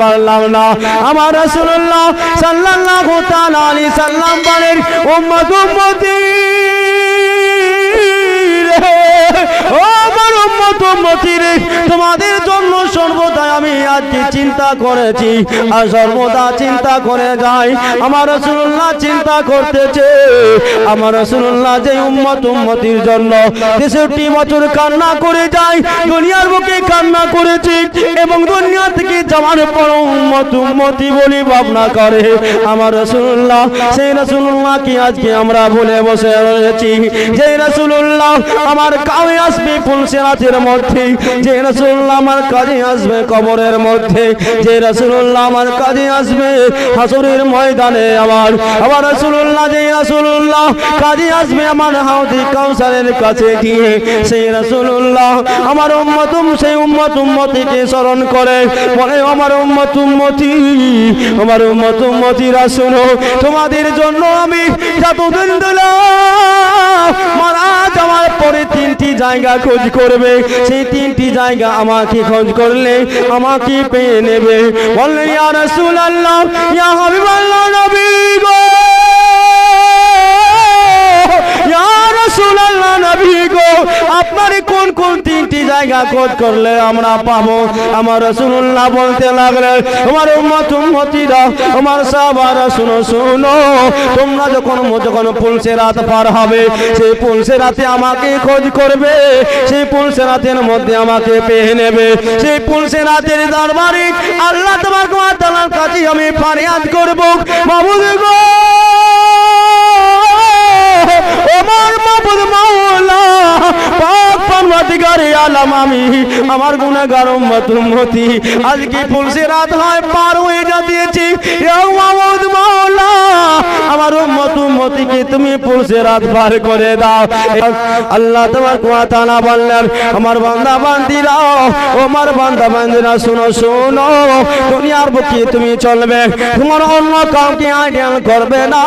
পারলাম না। আমার রাসূলুল্লাহ সাল্লাল্লাহু তাআলা আলাইহি সাল্লাম বলেন, উম্মত উম্মতি ও আমার উম্মত উম্মতি রে, তোমাদের জন্য সর্বদা আমি আজকে চিন্তা করেছি আর সর্বদা চিন্তা করে যাই। আমার রাসূলুল্লাহ চিন্তা করতেছে আমার রাসূলুল্লাহ যে উম্মত উম্মতির জন্য 63 বছর কান্না করে যায়, দুনিয়ার বুকে কান্না করেছে এবং দুনিয়া থেকে যাওয়ার পর উম্মত উম্মতি বলি ভাবনা করে। আমার রাসূলুল্লাহ সেই রাসূলুল্লাহ কি আজকে আমরা ভুলে বসে রয়েছি? যে রাসূলুল্লাহ আমার কাছে আসবে ফুলসিরাতের মধ্যে, যে রাসূলুল্লাহ আমার কাছে আসবে কবরের মধ্যে, যে রাসূলুল্লাহ আমার কাছে আসবে হাসরের ময়দানে, আমার রাসূলুল্লাহ যে রাসূলুল্লাহ কাছে আসবে আমার হাউজে কাউসারের কাছে গিয়ে, সেই রাসূলুল্লাহ আমার উম্মত সেই উম্মত উম্মতিকে স্মরণ করে বলে, আমার উম্মত উম্মতি আমার উম্মত উম্মতিরা শোনো, তোমাদের জন্য আমি যতদিন দিলাম মারা যাওয়ার পরে 3টি জায়গা খোঁজ করবে, সেই 3টি জায়গা আমাকে খোঁজ করলে আমাকে পেয়ে নেবে। বললেন, ইয়া রাসূলুল্লাহ ইয়া হাবিবাল্লাহ নবী গো, ইয়া রাসূলুল্লাহ নবী গো, আপনার কোন কোন 3টি জায়গা খোঁজ করলে আমরা পাবো? আমার রাসূলুল্লাহ বলতে লাগলেন, আমার উম্মত উম্মতিরা আমার সাহাবারা শুনো শুনো, তোমরা যখন ফুলসিরাত পার হবে সেই ফুলসিরাতে আমাকে খোঁজ করবে, সেই ফুলসিরাতের মধ্যে আমাকে পেয়ে নেবে। সেই ফুলসিরাতের দরবারে আল্লাহ তাবারক ওয়া তাআলার কাছে আমি ফরিয়াদ করব, মাবুদ গো আমার মাবুদ মাওলা পাক পরওয়ারদিগারে আলম, আমি আমার গুনাহগার উম্মত উম্মতি আজকে ফুলসিরাত হয় পার হয়ে যাচ্ছি, ইয়া মাবুদ মাওলা আমার উম্মত উম্মতিকে তুমি ফুলসিরাত পার করে দাও। আল্লাহ তাবারক ওয়া তাআলা বললেন, আমার বান্দা বান্দিরা আমার বান্দা বান্দিরা শুনো শুনো, দুনিয়ার বুকে তুমি চলবে, তোমার অন্য কাউকে আইডিয়াল করবে না,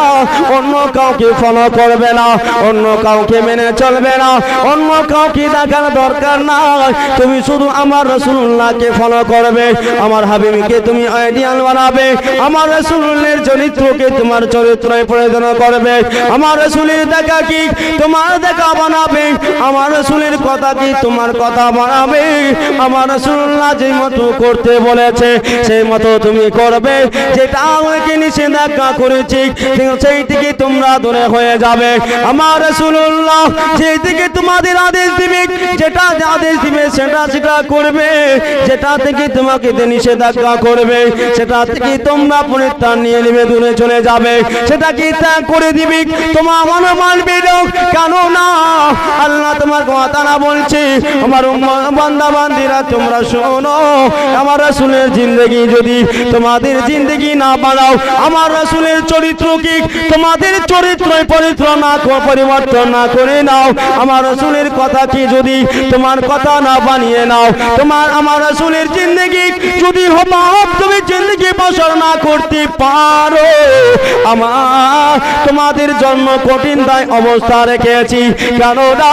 অন্য কাউকে ফলো করবে না, অন্য কাউকে মেনে চলবে না, অন্য কাউকে দেখার দরকার নাই, তুমি শুধু আমার রাসূলুল্লাহকে ফলো করবে, আমার হাবিবকে তুমি আইডিয়াল বানাবে, আমার রাসূলের চরিত্রকে তোমার চরিত্রে পরিণত করবে, আমার রাসূলের দেখা কি তোমার দেখা বানাবে, আমার রাসূলের কথা কি তোমার কথা বানাবে, আমার রাসূলুল্লাহ যে মতো করতে বলেছে সেই মতো তুমি করবে, যেটা আমাকে নিষেধাজ্ঞা করেছে সেই থেকে তোমরা দূরে হয়ে যাবে। আমার রাসূলুল্লাহ যেই থেকে তোমাদের আদেশ দিবে, যেটা আদেশ দিবে সেটা সেটা করবে, যেটা থেকে তোমাকে নিষেধাজ্ঞা করবে সেটা থেকে তোমরা পরিত্রাণ নিয়ে নেবে, দূরে চলে যাবে, সেটাকে ত্যাগ করে দিবে, তোমার মনে মানবে না। কেন না আল্লাহ তোমার কথা না বলছে, আমার বান্দা বান্দিরা তোমরা শোনো, আমার রাসূলের জিন্দেগি যদি তোমাদের জিন্দেগি না বানাও, আমার রাসূলের চরিত্র কি তোমাদের চরিত্র পরিবর্তন না করে নাও, আমার রাসূলের কথা কি যদি তোমার কথা না বানিয়ে নাও, তোমার আমার রাসূলের জিন্দেগি যদি তুমি জিন্দেগি বসর না করতে পারো, আমার তোমাদের জন্য কঠিন দায় অবস্থা রেখেছি। কেননা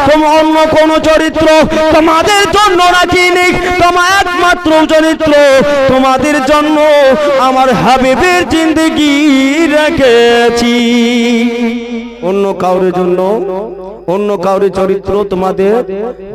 তোমার অন্য কোন চরিত্র তোমাদের জন্য রাখিনি, তোমার একমাত্র চরিত্র তোমাদের জন্য আমার হাবিবের জিন্দেগি রেখেছি, অন্য কাউরের জন্য অন্য কাউরে চরিত্র তোমাদের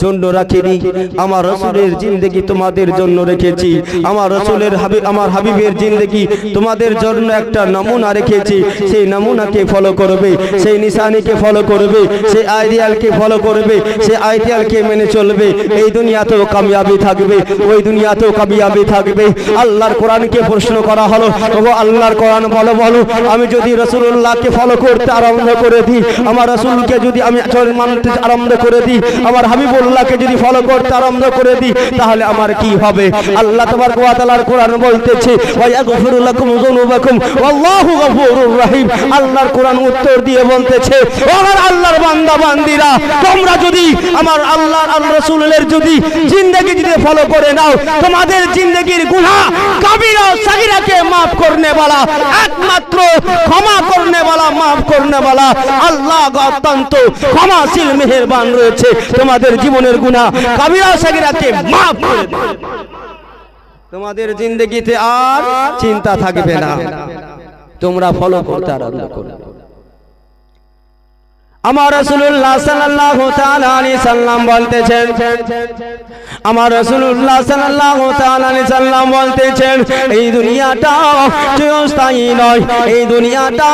জন্য রাখিনি, আমার রাসূলের জিন্দেগি তোমাদের জন্য রেখেছি, আমার রাসূলের আমার হাবিবের জিন্দেগি তোমাদের জন্য একটা নমুনা রেখেছি, সেই নমুনাকে ফলো করবে, সেই নিশানিকে ফলো করবে, সেই আইডিয়ালকে ফলো করবে, সেই আইডিয়ালকে মেনে চলবে, এই দুনিয়াতেও কামিয়াবি থাকবে, ওই দুনিয়াতেও কামিয়াবি থাকবে। আল্লাহর কোরআনকে প্রশ্ন করা হলো, ওগো আল্লাহর কোরআন বলো বলো, আমি যদি রাসূলুল্লাহকে ফলো করতে আরম্ভ করে দিই, আমার রাসূলকে যদি আমি মানতে আরম্ভ করে দিই, আমার হাবিবুল্লাহকে যদি ফলো করতে আরম্ভ করে দিই, তাহলে আমার কি হবে? আল্লাহ তাবারক ওয়া তাআলার কোরআন বলতেছে, ওয়া ইয়াগফিরু লাকুম যুনুবাকুম ওয়াল্লাহু গফুরুর রহিম। আল্লাহর কোরআন উত্তর দিয়ে বলতেছে, ও আমার আল্লাহর বান্দা বান্দিরা, তোমরা যদি আমার আল্লাহর আর রাসূলের যদি জিন্দেগি যদি ফলো করে নাও, তোমাদের জিন্দেগির গুনাহ কাবিরা সাগীরাকে maaf করনে वाला, একমাত্র ক্ষমা করনে वाला, maaf করনে वाला আল্লাহ অত্যন্ত ক্ষমাশীল মেহেরবান রয়েছে, তোমাদের জীবনের গুনাহ কাবিরা সাগীরাকে maaf করে দেবে। তোমাদের জিন্দেগিতে আর চিন্তা থাকবে না, তোমরা ফলো করতে আরম্ভ করো। আমার রাসূলুল্লাহ সাল্লাল্লাহু তাআলা আলাইহি সাল্লাম বলতেছেন, আমার রাসূলুল্লাহ সাল্লাল্লাহু তাআলা আলাইহি সাল্লাম বলতেছেন, এই দুনিয়াটা চিরস্থায়ী নয়, এই দুনিয়াটা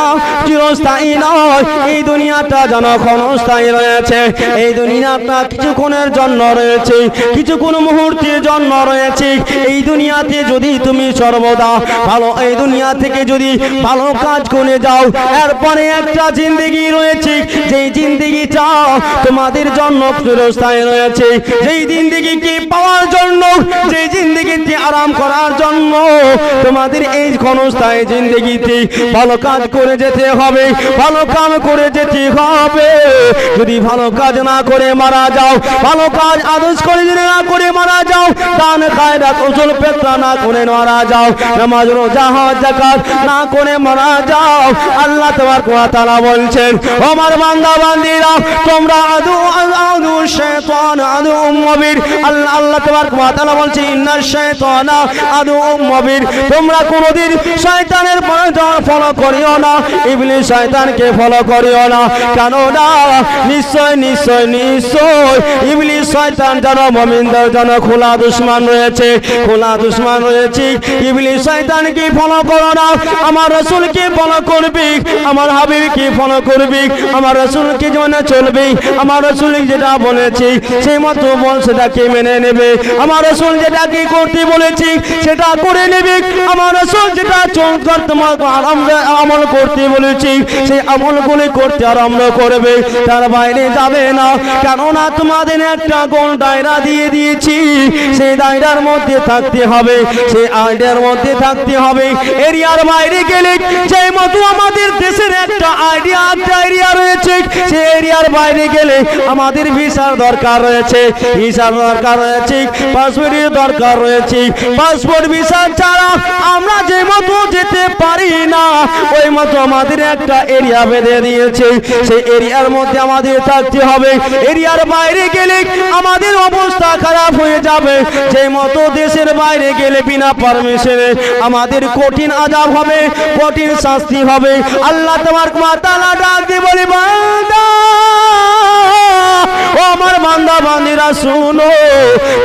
চিরস্থায়ী নয়, এই দুনিয়াটা যেন ক্ষণস্থায়ী রয়েছে। এই দুনিয়াটা কিছুক্ষণের জন্য রয়েছে, কিছুক্ষণ মুহূর্তের জন্য রয়েছে। এই দুনিয়াতে যদি তুমি সর্বদা ভালো, এই দুনিয়া থেকে যদি ভালো কাজ করে যাও, এরপরে একটা জিন্দেগি রয়েছে, যেই জিন্দেগিটা তোমাদের জন্য চিরস্থায়ী রয়েছে, যেই জিন্দেগিকে পাওয়ার জন্য, যেই জিন্দেগিতে আরাম করার জন্য তোমাদের এই ক্ষণস্থায়ী জিন্দেগিতে ভালো কাজ করে যেতে হবে, ভালো কাম করে যেতে হবে। যদি ভালো কাজ না করে মারা যাও, ভালো কাজ আদেশ করে যদি না করে মারা যাও, দান খায়রাত উসুল ফিতরা না করে মারা যাও, নামাজ রোজা হজ যাকাত না করে মারা যাও, আল্লাহ তাবারক ওয়া তাআলা বলছেন, আমার বান্দা বান্দীরা তোমরা আদু শাইতান আদু মুবির। আল্লাহ তাবারক ওয়া তাআলা বলছেন, ইন্নাশ শাইতানা আদু মুবির। তোমরা কোনদিন শয়তানের ফলো করিও না, ইবলিস শয়তানকে ফলো করিও না। কেন না? নিশ্চয় নিশ্চয় নিশ্চয় ইবলিস শয়তান যেন মুমিনদের জন্য খোলা দুশমন রয়েছে, খোলা দুশমন রয়েছে। ইবলিস শয়তানকে ফলো করো না, আমার রাসূলকে ফলো করবি, আমার হাবিবকে ফলো করবি, আমার রাসূলকে যেন চলবি, আমার রাসূল যেটা বলেছে সেই মতো বল সেটাকে মেনে নেবে, আমার রাসূল যেটাকে করতে বলেছি সেটা করে নেবে, আমার রাসূল যেটা তোমাকে আমল করতে বলেছি সেই আমলগুলি করতে আরম্ভ করবে, তার বাইরে যাবে না। কেননা তোমাদের একটা গোল দায়রা দিয়ে দিয়েছি, সেই দায়রার মধ্যে থাকতে হবে, সেই আইডিয়ার মধ্যে থাকতে হবে। এরিয়ার বাইরে গেলে সেই মতো আমাদের দেশের একটা এরিয়া রয়েছে, সেই এরিয়ার বাইরে গেলে আমাদের ভিসার দরকার রয়েছে, ভিসার দরকার রয়েছে, পাসপোর্টের দরকার রয়েছে। পাসপোর্ট ভিসা ছাড়া আমরা যে মতো যেতে পারি না, ওই মতো আমাদের একটা এরিয়া বেঁধে দিয়েছে, সেই এরিয়ার মধ্যে আমাদের থাকতে হবে। এরিয়ার বাইরে গেলে আমাদের অবস্থা খারাপ হয়ে যাবে, যে মতো দেশের বাইরে গেলে বিনা পারমিশনে আমাদের কঠিন আযাব হবে, কঠিন শাস্তি হবে। আল্লাহ তাবারক ওয়া তাআলা ডাক দিয়ে বলে, বান্দা ও আমার বান্দা বান্দীরা শুনো,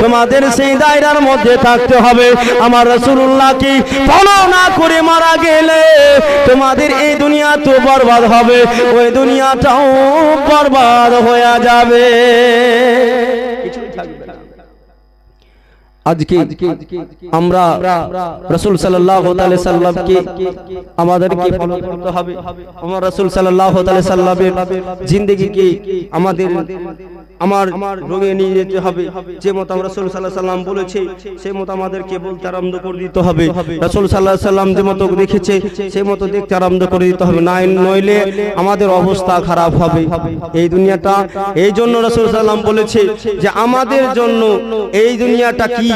তোমাদের সেই দায়রার মধ্যে থাকতে হবে। আমার রাসূলুল্লাহকে ফলো না করে মারা গেলে তোমাদের এই দুনিয়া তো বরবাদ হবে, ওই দুনিয়াটাও বরবাদ হয়ে যাবে, কিছুই থাকবে না। আজকে আমরা রাসূল সাল্লাল্লাহু আলাইহি সাল্লামকে আমাদেরকে ফলো করতে হবে, আমার রাসূল সাল্লাল্লাহু আলাইহি সাল্লামের জিন্দেগিকে আমাদের রঙে নিয়ে যেতে হবে। যে মত আমরা রাসূল সাল্লাল্লাহু আলাইহি সাল্লাম বলেছে সেই মত আমাদেরকে বলতে আরম্ভ করে দিতে হবে। রাসূল সাল্লাল্লাহু আলাইহি সাল্লাম যে মত দেখেছে সেই মত দেখতে আরম্ভ করে দিতে হবে, নইলে আমাদের অবস্থা খারাপ হবে। এই দুনিয়াটা এই জন্য রাসূল সাল্লাল্লাহু আলাইহি সাল্লাম বলেছে যে আমাদের জন্য এই দুনিয়াটা কি,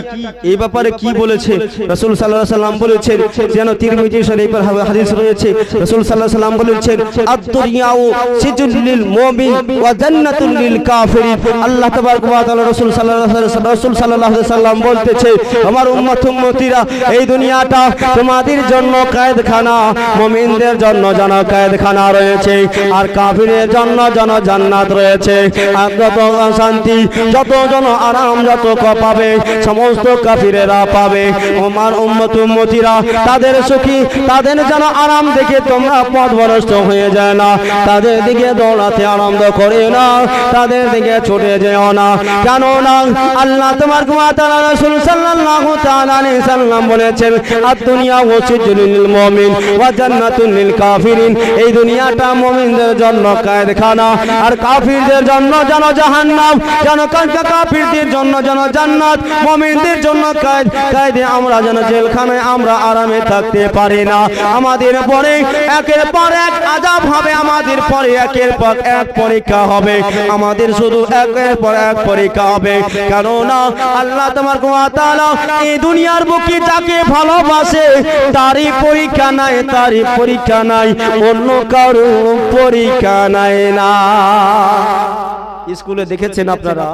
এই ব্যাপারে কি বলেছে রাসূল সাল্লাল্লাহু আলাইহি সাল্লাম বলেছেন, যেন তিরমিজি শরীফের হাদিস রয়েছে, রাসূল সাল্লাল্লাহু আলাইহি সাল্লাম বলেছেন, আদ-দুনিয়াউ সিজনুল লিল মুমিন ওয়া জান্নাতুল লিল কাফিরিন। আল্লাহ তাবারক ওয়া তাআলা রাসূল সাল্লাল্লাহু আলাইহি সাল্লাম বলতেছে, আমার উম্মতীরা এই দুনিয়াটা তোমাদের জন্য কয়েদখানা, মুমিনদের জন্য যেন কয়েদখানা রয়েছে, আর কাফিরের জন্য যেন জান্নাত রয়েছে। আর যত শান্তি, যত জন আরাম যত পাবে সমস্ত কাফিরেরা পাবে। আমার উম্মতীরা তাদের সুখী, তাদের যেন আরাম দেখে তোমরা পথভ্রষ্ট হয়ে যায় না, তাদের দিকে দৌড়াতে আরম্ভ করে না, তাদের দিকে ছুটে যেও না। কেন না? আল্লাহ তাবারক ওয়া তাআলা রাসূল সাল্লাল্লাহু তাআলা আলাইহি সাল্লাম বলেছেন, আদ-দুনিয়া সিজনুল লিল মুমিন ওয়া জান্নাতুল লিল কাফিরিন। এই দুনিয়াটা মুমিনদের জন্য কয়েদখানা, আর কাফিরদের জন্য যেন জাহান্নাম, যেন কাফিরদের জন্য যেন জান্নাত, মুমিনদের জন্য কায়দে আমরা যেন জেলখানায় আমরা আরামে থাকতে পারি না। আমাদের পরে একের পর এক আযাব হবে, আমাদের পরে একের পর এক পরীক্ষা হবে, আমাদের শুধু একের পর এক পরীক্ষা হবে। কেননা আল্লাহ তাবারক ওয়া তাআলা এই দুনিয়ার বুকে যাকে ভালোবাসে তারই পরীক্ষা নাই, তারই পরীক্ষা নাই, অন্য কারো পরীক্ষা নাই না। স্কুলে দেখেছেন আপনারা,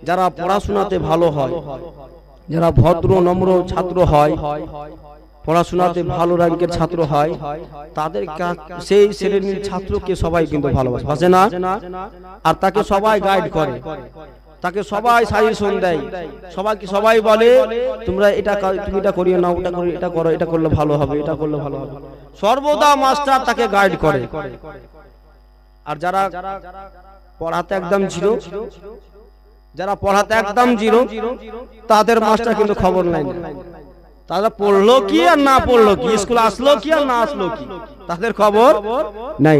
যারা পড়াশোনাতে ভালো হয় যারা ভদ্র নম্র ছাত্র হয়, পড়াশোনাতে ভালো র্যাঙ্কের ছাত্র হয়, তাদের সেই শ্রেণীর ছাত্রকে সবাই কিন্তু ভালোবাসে না, আর তাকে সবাই গাইড করে, তাকে সবাই সাজেশন দেয়, সবাই বলে তোমরা তুমি এটা করিও না, ওটা করি, এটা করো, এটা করলে ভালো হবে, এটা করলে ভালো হবে। সর্বদা মাস্টার তাকে গাইড করে। আর যারা পড়াতে একদম জিরো, তাদের মাস্টার কিন্তু খবর নাই, তারা পড়লো কি আর না পড়লো কি, স্কুল আসলো কি আর না আসলো কি, তাদের খবর নাই।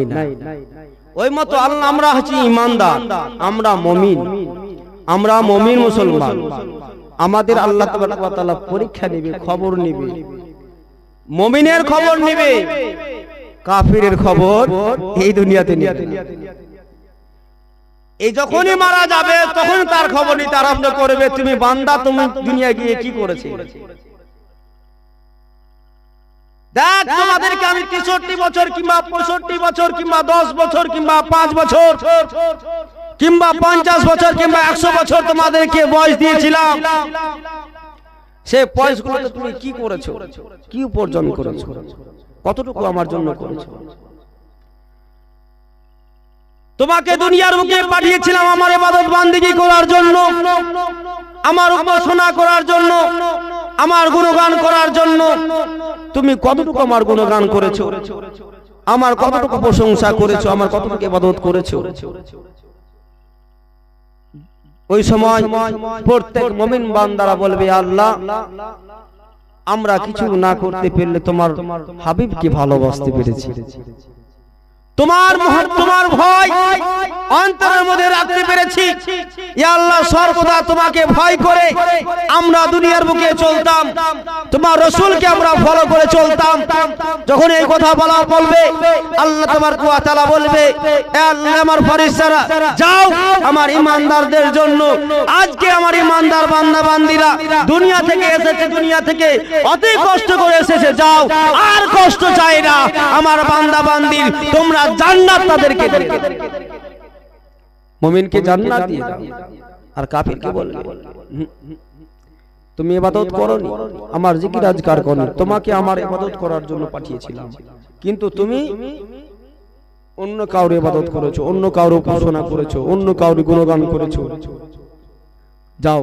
ওই মতো আল্লাহ, আমরা হচ্ছি ইমানদার, আমরা মুমিন মুসলমান, আমাদের আল্লাহ তাবারক ওয়া তাআলা পরীক্ষা নেবে, খবর নেবে, মুমিনের খবর নেবে, কাফিরের খবর এই দুনিয়াতে নেবে। এই যখনই মারা যাবে তখন তার খবর নিতে আরম্ভ করবে, তুমি বান্দা তুমি দুনিয়া গিয়ে কি করেছে। দেখ তোমাদেরকে আমি 63 বছর কিংবা 65 বছর কিংবা 10 বছর কিংবা 5 বছর কিংবা 50 বছর কিংবা 100 বছর তোমাদেরকে বয়স দিয়েছিলাম, সেই বয়সগুলোতে তুমি কি করেছো, কি উপার্জন করেছো, কতটুকু আমার জন্য করেছো। তোমাকে দুনিয়ার বুকে পাঠিয়েছিলাম আমার ইবাদত বান্দিগি করার জন্য, আমার উপাসনা করার জন্য, আমার গুণগান করার জন্য। তুমি কতটুকু আমার গুণগান করেছো, আমার কতটুকু প্রশংসা করেছো, আমার কতটুকু ইবাদত করেছো। ওই সময় প্রত্যেক মুমিন বান্দারা বলবে, আল্লাহ আমরা কিছু না করতে পারলে তোমার হাবিবকে ভালোবাসতে পেরেছি, তোমার ভয় অন্তরের মধ্যে রাখতে পেরেছি। ইয়া আল্লাহ, সর্বদা তোমাকে ভয় করে আমরা দুনিয়ার বুকে চলতাম, তোমার রাসূলকে আমরা ফলো করে চলতাম। যখন এই কথা বলবে, আল্লাহ তাবারক ওয়া তাআলা বলবে, হে আল্লাহ আমার ফেরেশতারা যাও আমার ঈমানদারদের জন্য, আজকে আমার ঈমানদার বান্দা বান্দীরা দুনিয়া থেকে এসেছে, দুনিয়া থেকে অতি কষ্ট করে এসেছে, যাও আর কষ্ট চাই না, আমার বান্দা বান্দীর তোমরা জান্নাত তাদেরকে দেবে। মুমিনকে জান্নাত দিয়ে দাও, আর কাফিরকে বলবে তুমি ইবাদত করোনি, আমার জিকির আজকার করোনি, তোমাকে আমার ইবাদত করার জন্য পাঠিয়েছিলাম, কিন্তু তুমি অন্য কাউর ইবাদত করেছো, অন্য কাউর উপাসনা করেছো, অন্য কাউর গুণগান করেছো, যাও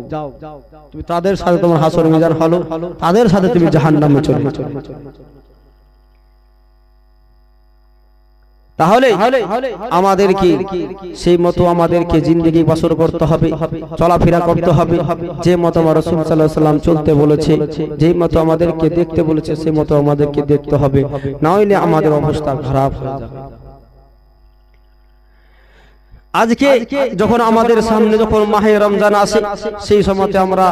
তুমি তাদের সাথে তোমার হাসর মিজান হলো, তাদের সাথে তুমি জাহান্নামে চলে যাও। তাহলে আমাদেরকে সেই মতো আমাদেরকে জিন্দেগি বসর করতে হবে, চলাফেরা করতে হবে, যে মতো আমার রাসূল সাল্লাল্লাহু আলাইহি ওয়াসাল্লাম চলতে বলেছে, যে মতো আমাদেরকে দেখতে বলেছে, সেই মতো আমাদেরকে দেখতে হবে, না হলে আমাদের অবস্থা খারাপ হয়ে যাবে। আজকে যখন আমাদের সামনে যখন মাহে রমজান আসে, সেই সময়তে আমরা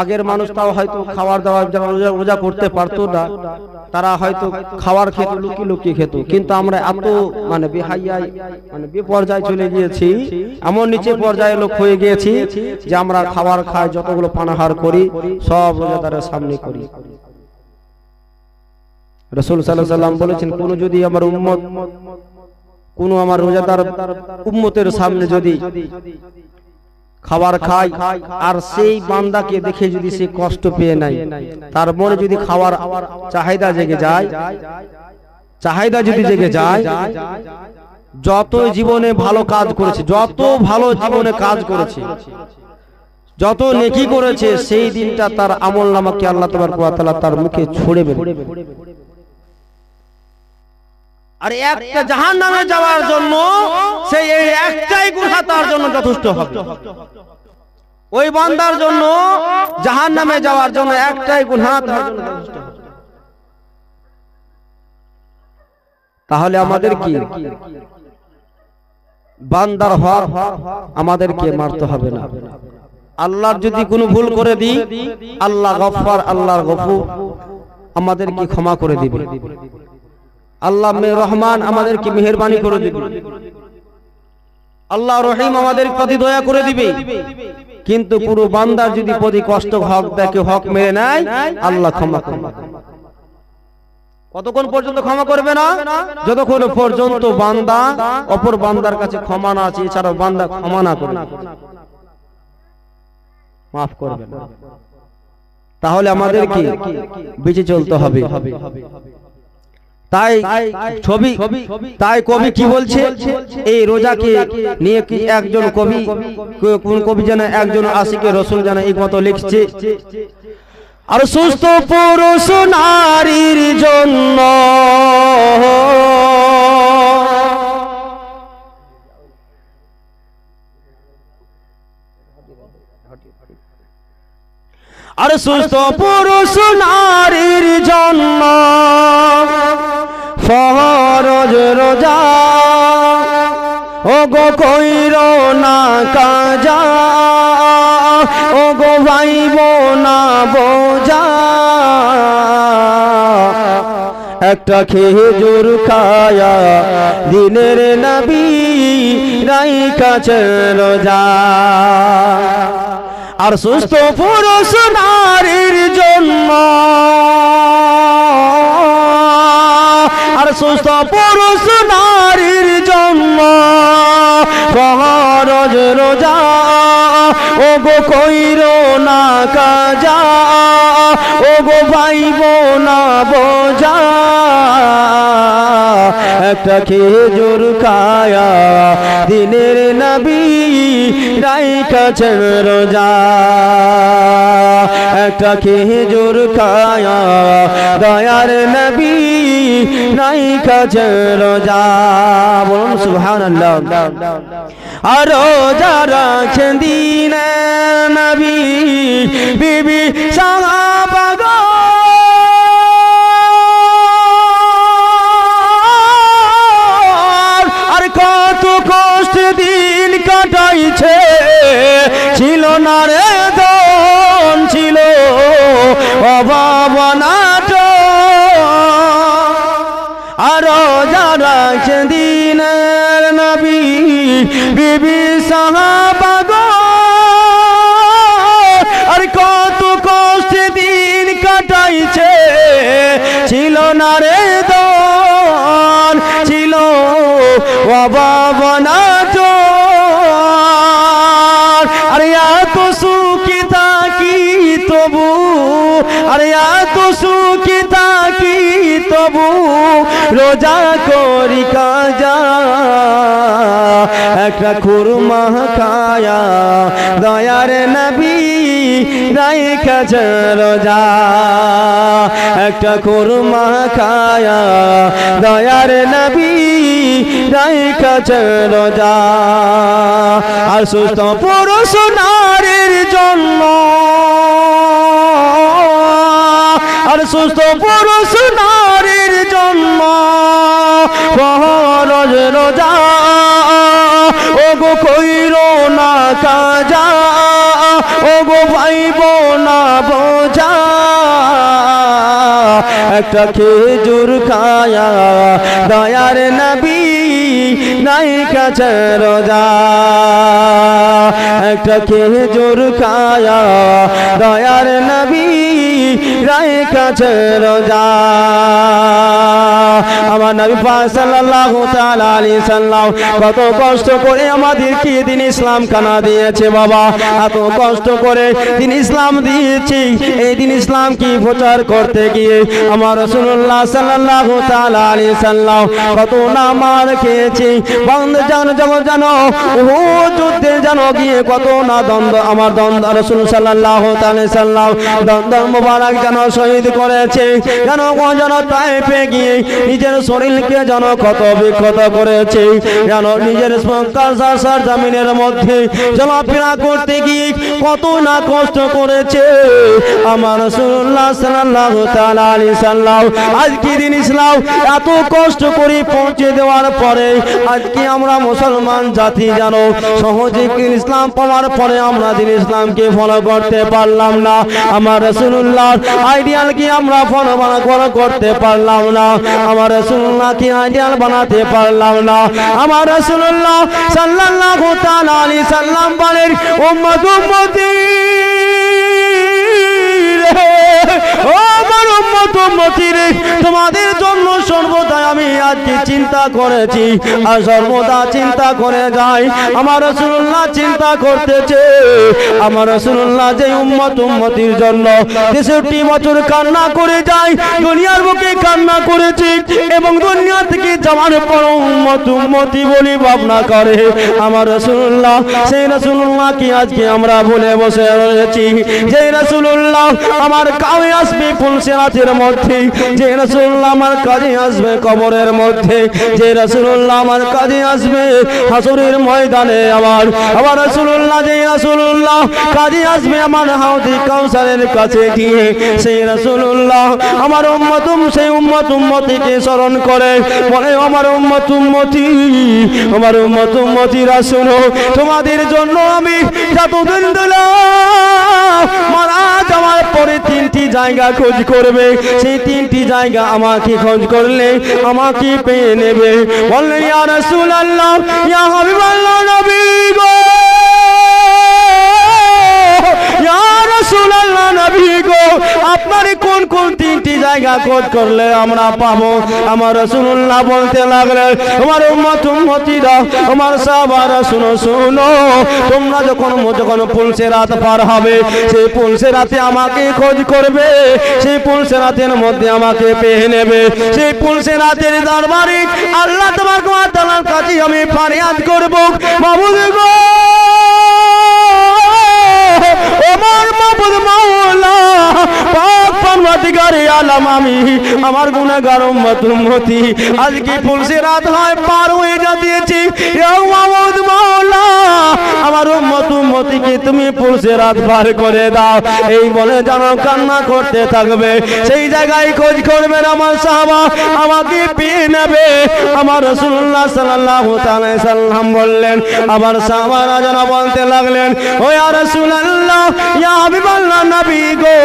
আগের মানুষ তাও হয়তো খাবার দাবার যারা রোজা করতে পারতো না, তারা হয়তো খাবার খেত, লুকিয়ে খেত, কিন্তু আমরা এত বেহাইয়ায় বিপর্যয় চলে গিয়েছি, এমন নিচে পর্যায়ে লোক হয়ে গিয়েছি যে আমরা খাবার খাই, যতগুলো পানাহার করি সব রোজাদারের সামনে করি। রাসূল সাল্লাল্লাহু আলাইহি ওয়াসাল্লাম বলেছেন, কোন আমার রোজাদার উম্মতের সামনে যদি খাবার খায় আর সেই বান্দাকে দেখে যদি সে কষ্ট পেয়ে নাই, তার মনে যদি খাওয়ার চাহিদা জেগে যায়, যত জীবনে ভালো কাজ করেছে, যত ভালো জীবনে কাজ করেছে, যত নেকি করেছে, সেই দিনটা তার আমলনামাকে আল্লাহ তাবারক ওয়া তাআলা তার মুখে ছুঁড়ে দেবে। আর একটা জাহান্নামে যাওয়ার জন্য সেই একটাই গুনাহ তার জন্য যথেষ্ট হবে। ওই বান্দার জন্য জাহান্নামে যাওয়ার জন্য একটাই গুনাহ তার জন্য যথেষ্ট হবে। তাহলে আমাদের কি বান্দার হক আমাদেরকে মারতে হবে না। আল্লাহর যদি কোনো ভুল করে দিই, আল্লাহ গফফার, আল্লাহর গফুর আমাদেরকে ক্ষমা করে দিবে। আল্লাহ রহমান আমাদেরকে মেহেরবানি করে দিবে, আল্লাহ রহিম আমাদের প্রতি দয়া করে দিবে। কিন্তু পুরো বান্দার যদি প্রতি কষ্ট হক দেখে হক মেরে নেয়, আল্লাহ ক্ষমা করবে। কতক্ষণ পর্যন্ত ক্ষমা করবে না? যতক্ষণ পর্যন্ত বান্দা অপর বান্দার কাছে ক্ষমা না চেয়ে, এছাড়া বান্দা ক্ষমা না করে। মাফ করবেন। তাহলে আমাদেরকে বেঁচে চলতে হবে। তাই ছবি তাই কবি কি বলছে, এই রোজাকে নিয়ে কি একজন কবি, কোন কবি যেন একজন আশিকে রসুল যেন এই মতো লিখছে, আর সুস্থ পুরুষ নারীর জন্য আর সুস্থ পুরুষ নারীর জন্য ফরজ রোজা, ও গো কইরো না কাজা, ও গো ভাইব না বোঝা, একটা খেজুর খায়া দিনের নবী রাইখাছে রোজা। আর সুস্থ পুরুষ নারীর জন্য, আর সুস্থ পুরুষ নারীর জন্য ফরজ রোজা, ও গো কইরো না কাজা, ও গো ভাইব না বোঝা, একটা খেজুর খায়া দিনের নবী রাইখাছেন রোজা, একটা খেজুর খায়া দয়ার নবী রাইখাছেন রোজা। বলুন সুবহানাল্লাহ। আর রোজা রাখেন দিনে নবী বিবি সাহাবা গো, আর কত কষ্ট দিন কাটাইছে, ছিল না রে ধন, ছিল অভাব অনাটন, আর রোজা রাখেন দিনের নবী বিবি সাহাবা গো, আর কত কষ্ট দিন কাটাইছে, ছিল না রে ধন, ছিল অভাব অনাটন, আর এত সুখী থাকি তবু, আর এত সুখী থাকি তবু রোজা করি কাজা, একটা খুরমা খায়া দয়ার নবী রাইখাছে রোজা, একটা খুরমা খায়া দয়ার নবী রাইখাছে রোজা। আর সুস্থ পুরুষ নারীর জন্য, আর সুস্থ পুরুষ নারীর জন্য ফরজ রোজা, ও গো কইরো না কাজা, ও গো ভাইব না বোঝা, একটা খেজুর খায়া দয়ার নবী রাইখাছে রোজা, একটা খেজুর খায়া দয়ার নবী রাইখাছে রোজা। আমার নবী পাক সাল্লাল্লাহু তাআলা আলাইহি সাল্লাম কত কষ্ট করে আমাদেরকে দিন ইসলাম খানা দিয়েছে বাবা, এত কষ্ট করে দিন ইসলাম দিয়েছি। এই দিন ইসলাম কি প্রচার করতে গিয়ে আমার রাসূলুল্লাহ সাল্লাল্লাহু তাআলা আলাইহি সাল্লাম কত না মার খেয়েছি, বন্ধ জানো জানো উহুদ যুদ্ধে জানো গিয়ে কত না দ্বন্দ্ব, আমার দ্বন্দ্ব রাসূল সাল্লাল্লাহু তাআলা আলাইহি সাল্লাম দ্বন্দ্ব মুবারক জানো শহীদ করেছে, জানো জানো তায়েফে গিয়ে নিজের শরীরকে জানো কত বিক্ষত করেছে, জানো নিজের জমিনের মধ্যে চলাফেরা করতে গিয়ে কত না কষ্ট করেছে আমার রাসূলুল্লাহ সাল্লাল্লাহু তাআলা আলাইহি সাল্লাম। আজকে দিন ইসলাম এত কষ্ট করে পৌঁছে দেওয়ার পরে আজকে আমরা মুসলমান জাতি জানো সহজে ইসলাম পাওয়ার পরে আমরা দিন ইসলামকে ফলো করতে পারলাম না, আমার রাসূলুল্লাহ আইডিয়াল কি আমরা ফলো করতে পারলাম না, আমার রাসূলুল্লাহকে আইডিয়াল বানাতে পারলাম না। আমার রাসূলুল্লাহ সাল্লাল্লাহু তাআলা আলাইহি সাল্লাম বলেন উম্মত উম্মতি ও আমার উম্মত উম্মতি রে, তোমাদের জন্য সর্বদা আমি আজকে চিন্তা করেছি আর সর্বদা চিন্তা করে যাই আমার রাসূলুল্লাহ চিন্তা করতেছে আমার রাসূলুল্লাহ যে উম্মতির জন্য 63 বছর কান্না করে যায় দুনিয়ার বুকে কান্না করেছে এবং দুনিয়া থেকে যাওয়ার পর উম্মতি বলি ভাবনা করে আমার রাসূলুল্লাহ সেই রাসূলুল্লাহ কি আজকে আমরা ভুলে বসে রয়েছি যে রাসূলুল্লাহ আমার কাছে আসবে ফুলসিরাতের মধ্যে যে রাসূলুল্লাহ আমার কাছে আসবে কবরের মধ্যে যে রাসূলুল্লাহ আমার কাছে আসবে হাসরের ময়দানে আমার রাসূলুল্লাহ যে রাসূলুল্লাহ কাছে আসবে আমার হাউজে কাউসারের কাছে গিয়ে সেই রাসূলুল্লাহ আমার সেই উম্মতিকে স্মরণ করে বলে আমার উম্মতিরা শুনো তোমাদের জন্য আমি যতদিন দিলাম মারা যাওয়ার পরে 3টি জায়গা খোঁজ করবে সেই 3টি জায়গা আমাকে খোঁজ করলে আমাকে পেয়ে নেবে বললেন ইয়া রাসূলুল্লাহ ইয়া হাবিবাল্লাহ নবী গো ইয়া রাসূলুল্লাহ নবী গো আপনার কোন কোন 3টি জায়গা খোঁজ করলে আমরা পাবো আমার রাসূলুল্লাহ বলতে লাগলেন আমার উম্মতিরা আমার সাহাবারা শুনো তোমরা যখন ফুলসিরাত পার হবে সেই ফুলসিরাতে আমাকে খোঁজ করবে সেই ফুলসিরাতের মধ্যে আমাকে পেয়ে নেবে সেই ফুলসিরাতের দরবারে আল্লাহ তাবারক ওয়া তাআলার কাছে আমি ফরিয়াদ করব মাবুদ গো আমার মাবুদ মাওলা পাক পরওয়ারদিগারে আলম আমি আমার গুনাহগার উম্মতি আজকে ফুলসিরাত হয় পার হয়ে যাচ্ছি ইয়া মাবুদ মাওলা আমার উম্মতিকে তুমি ফুলসিরাত পার করে দাও এই বলে যেন কান্না করতে থাকবে সেই জায়গায় খোঁজ করবেন আমার সাহাবা আমাকে পেয়ে নেবে আমার রাসূলুল্লাহ সাল্লাল্লাহু আলাইহি সাল্লাম বললেন আবার সাহাবারা যেন বলতে লাগলেন ও ইয়া রাসূলুল্লাহ ইয়া হাবিবাল্লাহ নবী গো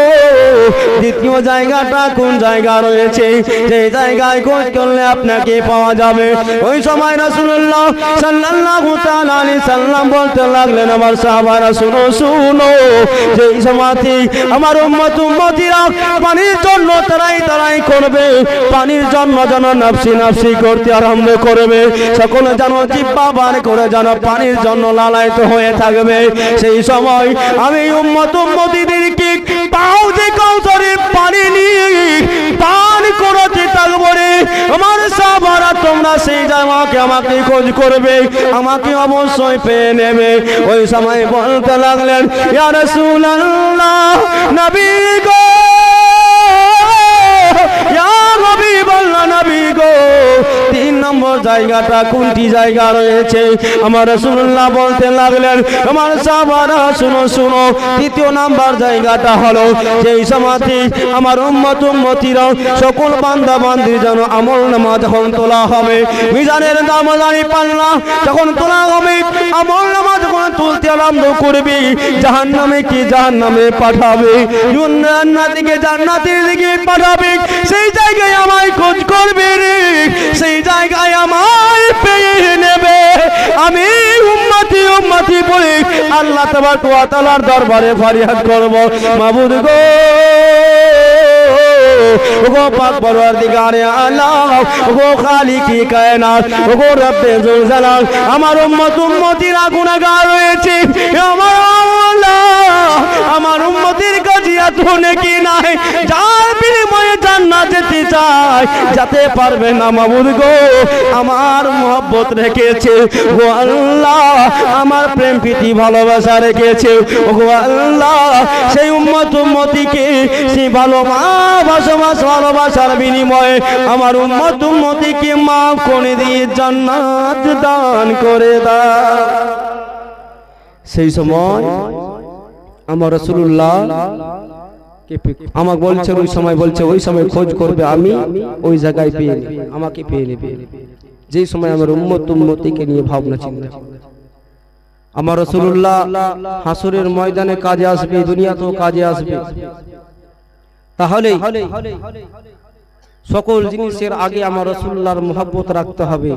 দ্বিতীয় জায়গাটা কোন জায়গা রয়েছে সেই জায়গায় খোঁজ করলে আপনাকে পাওয়া যাবে ওই সময় রাসূলুল্লাহ সাল্লাল্লাহু তাআলা আলাইহি সাল্লাম বলতে লাগলেন আমার সাহাবারা শুনো যেই সময়তে আমার উম্মতিরা পানির জন্য তারাই করবে পানির জন্য যেন নাফসি করতে আরম্ভ করবে সকলে যেন জিহ্বা বার করে যেন পানির জন্য লালায়িত হয়ে থাকবে সেই সময় আমি উম্মতিদেরকে হাউজে কাউসারে পানি নিয়ে পান করতে থাকবো রে আমার সাহাবারা তোমরা সেই জায়গাকে আমাকে খোঁজ করবে আমাকে অবশ্যই পেয়ে নেবে ওই সময় বলতে লাগলেন ইয়া রাসূলুল্লাহ নবী গো ইয়া হাবিবাল্লাহ নবী গো 3 নম্বর জায়গাটা কোনটি জায়গা রয়েছে আমার রাসূলুল্লাহ বলতে লাগলেন আমার সাহাবারা শুনো তৃতীয় নাম্বার জায়গাটা হলো যেই সমাধি আমার উম্মতিরা সকল বান্দা বান্দির যেন আমল নামা যখন তোলা হবে মিজানের দামদানি পাল্লা যখন তোলা হবে আমল নামা যখন তুলতে আরম্ভ করবে জাহান্নামে পাঠাবে জান্নাতের দিকে পাঠাবে সেই জায়গায় আমায় খোঁজ করবে রে সেই জায়গায় আমায় পেয়ে নেবে আমি উম্মতি বলে আল্লাহ তাবারক ওয়া তাআলার দরবারে ফরিয়াদ করব মাবুদ গো পাক পরওয়ারদিগারে আলম গো খালিকি কায়নাত গো রব্বে যুল জালাল আমার উম্মতিরা গুনাহগার রয়েছে আমার আল্লাহ আমার উম্মতির কাছে এত নেকি নাই যার বিনিময়ে জান্নাত যেতে চায় যেতে পারবে না মাবুদ গো আমার মহব্বত রেখেছে গো আল্লাহ আমার প্রেম প্রীতি ভালোবাসা রেখেছে গো আল্লাহ সেই উম্মতিকে সেই ভালোবাসার বিনিময়ে আমার উম্মতিকে মাফ করে দিয়ে জান্নাত দান করে দাও সেই সময় আমার রাসূলুল্লাহ আমাকে বলছে ওই সময় খোঁজ করবে আমি ওই জায়গায় পেয়ে আমাকে পেয়ে নেবে যেই সময় আমার উম্মতিকে নিয়ে ভাবনা চিন্তা আমার রাসূলুল্লাহ হাসরের ময়দানে কাজে আসবে দুনিয়াতেও কাজে আসবে তাহলে সকল জিনিসের আগে আমার রাসূলুল্লাহর মহব্বত রাখতে হবে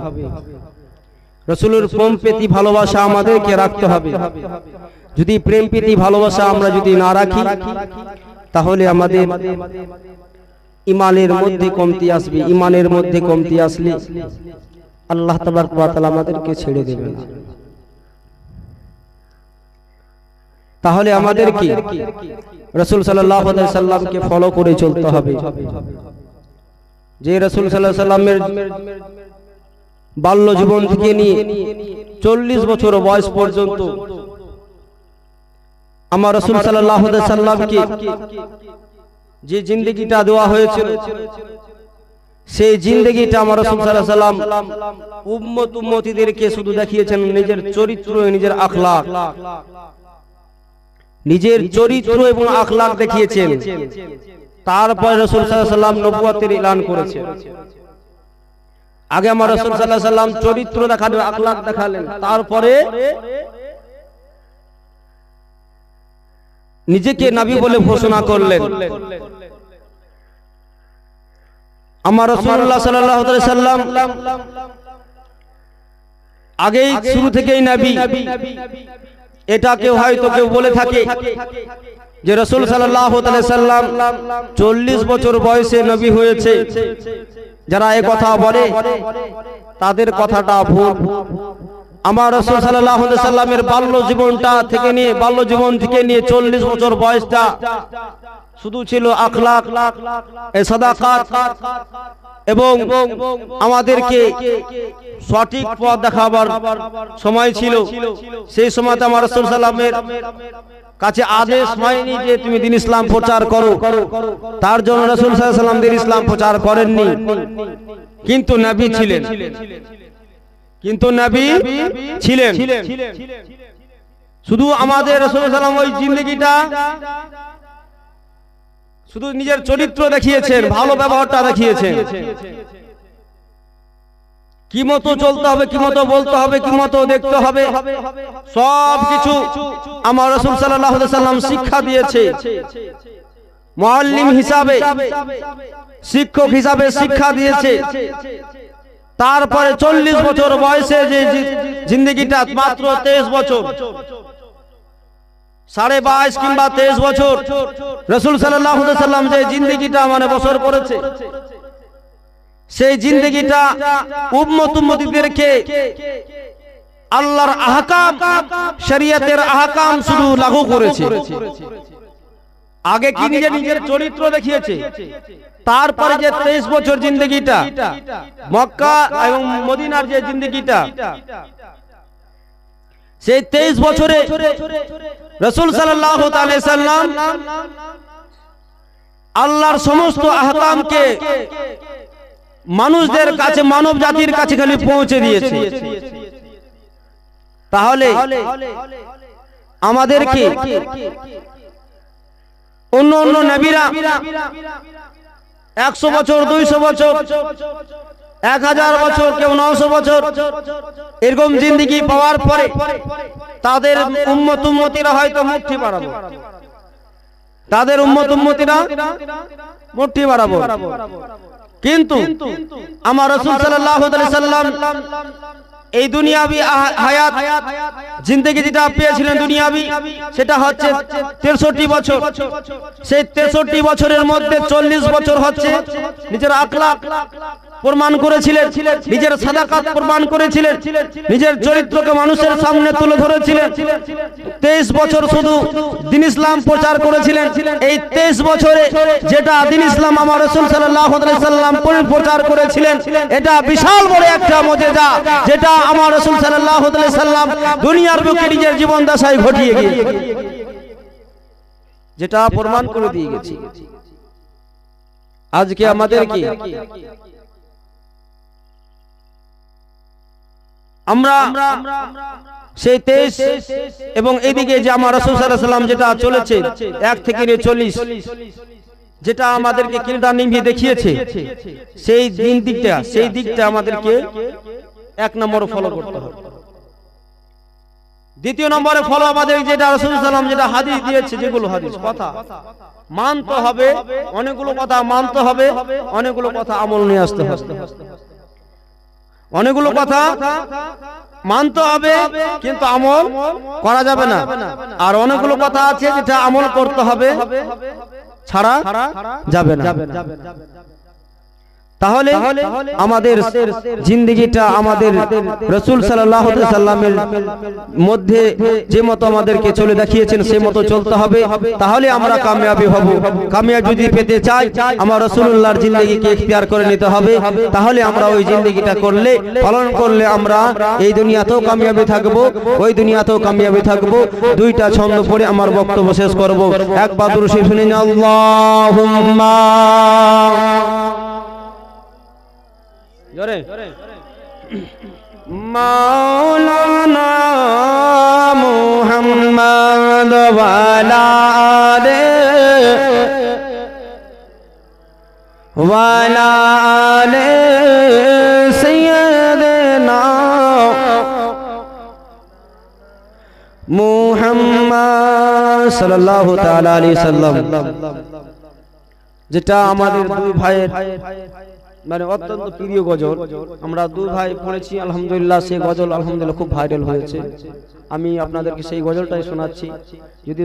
রাসূলের প্রেম প্রীতি ভালোবাসা আমাদেরকে রাখতে হবে যদি প্রেম প্রীতি ভালোবাসা আমরা যদি না রাখি তাহলে আমাদের ইমানের মধ্যে কমতি আসবে। ইমানের মধ্যে কমতি আসলে আল্লাহ তাবারক ওয়া তাআলা আমাদেরকে ছেড়ে দেবে না। তাহলে আমাদের কি রাসূল সাল্লাল্লাহু আলাইহি সাল্লামকে ফলো করে চলতে হবে। যে রাসূল সাল্লাল্লাহু আলাইহি সাল্লামের বাল্য জীবন থেকে নিয়ে 40 বছর বয়স পর্যন্ত আমার রাসূল সাল্লাল্লাহু আলাইহি সাল্লামকে যে জিন্দেগিটা দেওয়া হয়েছিল, সেই জিন্দেগিটা আমার রাসূল সাল্লাল্লাহু আলাইহি সাল্লাম উম্মতিদেরকে শুধু দেখিয়েছেন নিজের চরিত্র, নিজের আখলাক, নিজের চরিত্র এবং আখলাক দেখিয়েছেন। তারপর রাসূল সাল্লাল্লাহু আলাইহি সাল্লাম নবুয়তের এলান করেছেন। আগে আমার রাসূল সাল্লাল্লাহু আলাইহি সাল্লাম চরিত্র দেখালেন, আখলাক দেখালেন, তারপরে নিজেকে নবী বলে ঘোষণা করলেন। আমার রাসূলুল্লাহ সাল্লাল্লাহু আলাইহি সাল্লাম আগেই শুরু থেকেই নবী। এটাকে হয়তো কেউ বলে থাকে যে রাসূল সাল্লাল্লাহু আলাইহি সাল্লাম 40 বছর বয়সে নবী হয়েছে। যারা এই কথা বলে তাদের কথাটা ভুল। আমার রাসূল সাল্লাল্লাহু আলাইহি সাল্লামের বাল্য জীবন থেকে নিয়ে 40 বছর বয়সটা শুধু ছিল আখলাক, সাদাকাত এবং আমাদেরকে সঠিক পথ দেখাবার সময় ছিল। সেই সময়তে আমার রাসূল সাল্লামের কাছে আদেশ হয়নি যে তুমি দ্বীন ইসলাম প্রচার করো। তার জন্য রাসূল সাল্লাল্লাহু আলাইহি সাল্লাম দ্বীন ইসলাম প্রচার করেননি, কিন্তু নবী ছিলেন। শুধু আমাদের রাসূল সাল্লাল্লাহু আলাইহি সাল্লাম ওই জিন্দেগিটা শুধু নিজের চরিত্র দেখিয়েছেন, ভালো ব্যবহারটা দেখিয়েছেন। কি মতো চলতে হবে, কি মতো বলতে হবে, কি মতো দেখতে হবে, সব কিছু আমার রাসূল সাল্লাল্লাহু আলাইহি সাল্লাম শিক্ষা দিয়েছে। মুআল্লিম হিসাবে, শিক্ষক হিসাবে শিক্ষা দিয়েছে। তারপরে 40 বছর বয়সে যে জিন্দেগিটা, মাত্র 23 বছর, 22.5 কিংবা 23 বছর রাসূল সাল্লাল্লাহু আলাইহি সাল্লাম যে জিন্দেগিটা বছর করেছে, সেই জিন্দেগিটা উম্মতিদেরকে আল্লাহর আহকাম, শরীয়তের আহকাম শুধু লাগু করেছে। আগে কি নিজের চরিত্র দেখিয়েছে, তারপরে যে 23 বছর জিন্দেগিটা, মক্কা এবং মদিনার যে জিন্দেগিটা, সেই 23 বছরে রাসূল সাল্লাল্লাহু আলাইহি সাল্লাম আল্লাহর সমস্ত আহকামকে মানুষদের কাছে, মানব জাতির কাছে খালি পৌঁছে দিয়েছে। তাহলে আমাদেরকে অন্য নবীরা 100 বছর, 200 বছর, 1000 বছর, কেউ 900 বছর এরকম জিন্দেগি পাওয়ার পরে তাদের উম্মতিরা হয়তো মুঠি বাড়াবো, তাদের উম্মতিরা মুঠি বাড়াবো। কিন্তু আমার রাসূল সাল্লাল্লাহু আলাইহি সাল্লাম এই দুনিয়াবি হায়াত জিন্দেগি যেটা পেয়েছিলেন দুনিয়াবি, সেটা হচ্ছে 63 বছর। সেই 63 বছরের মধ্যে 40 বছর হচ্ছে নিজের আখলাক প্রমাণ করেছিলেন, নিজের সাদাকাত প্রমাণ করেছিলেন, নিজের চরিত্রকে মানুষের সামনে তুলে ধরেছিলেন। 23 বছর শুধু দ্বীন ইসলাম প্রচার করেছিলেন। এই 23 বছরে যেটা দ্বীন ইসলাম আমার রাসূল সাল্লাল্লাহু আলাইহি সাল্লাম প্রচার করেছিলেন, এটা বিশাল বড় একটা মুজিজা, যেটা আমার রাসূল সাল্লাল্লাহু আলাইহি সাল্লাম দুনিয়ার বুকে নিজের জীবন দশায় ঘটিয়ে গিয়েছেন, যেটা প্রমাণ করে দিয়ে গেছে। আজকে আমাদেরকে আমরা সেই 23 এবং এদিকে যে আমার রাসূল সাল্লাল্লাহু আলাইহি সাল্লাম যেটা চলেছে 1 থেকে 40, যেটা আমাদেরকে কিরদা নিভিয়ে দেখিয়েছে, সেই দিকটা আমাদেরকে 1 নম্বরে ফলো করতে হবে। দ্বিতীয় নম্বরে ফলো আমাদের যেটা রাসূল সাল্লাল্লাহু আলাইহি সাল্লাম যেটা হাদিস দিয়েছে, যেগুলো হাদিস কথা মানতে হবে, অনেকগুলো কথা মানতে হবে, অনেকগুলো কথা আমল নিয়ে আসতে হবে। অনেকগুলো কথা মানতে হবে কিন্তু আমল করা যাবে না, আর অনেকগুলো কথা আছে যেটা আমল করতে হবে ছাড়া যাবে না। তাহলে আমাদের জিন্দেগিটা আমাদের রাসূল সাল্লাল্লাহু আলাইহি সাল্লামের মধ্যে যে মতো আমাদেরকে চলে দেখিয়েছেন সে মতো চলতে হবে, তাহলে আমরা কামিয়াবি হব। কামিয়াবি যদি পেতে চাই আমার রাসূলুল্লাহর জিন্দেগিকে ইখতিয়ার করে নিতে হবে, তাহলে আমরা ওই জিন্দেগিটা করলে পালন করলে আমরা এই দুনিয়াতেও কামিয়াবি থাকব, ওই দুনিয়াতেও কামিয়াবি থাকব। দুইটা ছন্দ পড়ে আমার বক্তব্য শেষ করব। একবার দুরূদ শরীফ শুনে নিন। আল্লাহুম্মা জোরে মাওলানা মুহাম্মদ ওয়ালা আলে সাইয়্যিদিনা মুহাম্মদ সাল্লাল্লাহু তাআলা আলাইহি সাল্লাম। যেটা আমাদের দুই ভাইয়ের মানে অত্যন্ত প্রিয় গজল, আমরা দুই ভাই পড়েছি আলহামদুলিল্লাহ। সেই গজল আলহামদুলিল্লাহ খুব ভাইরাল হয়েছে। আমি আপনাদেরকে সেই গজলটাই শোনাচ্ছি। যদি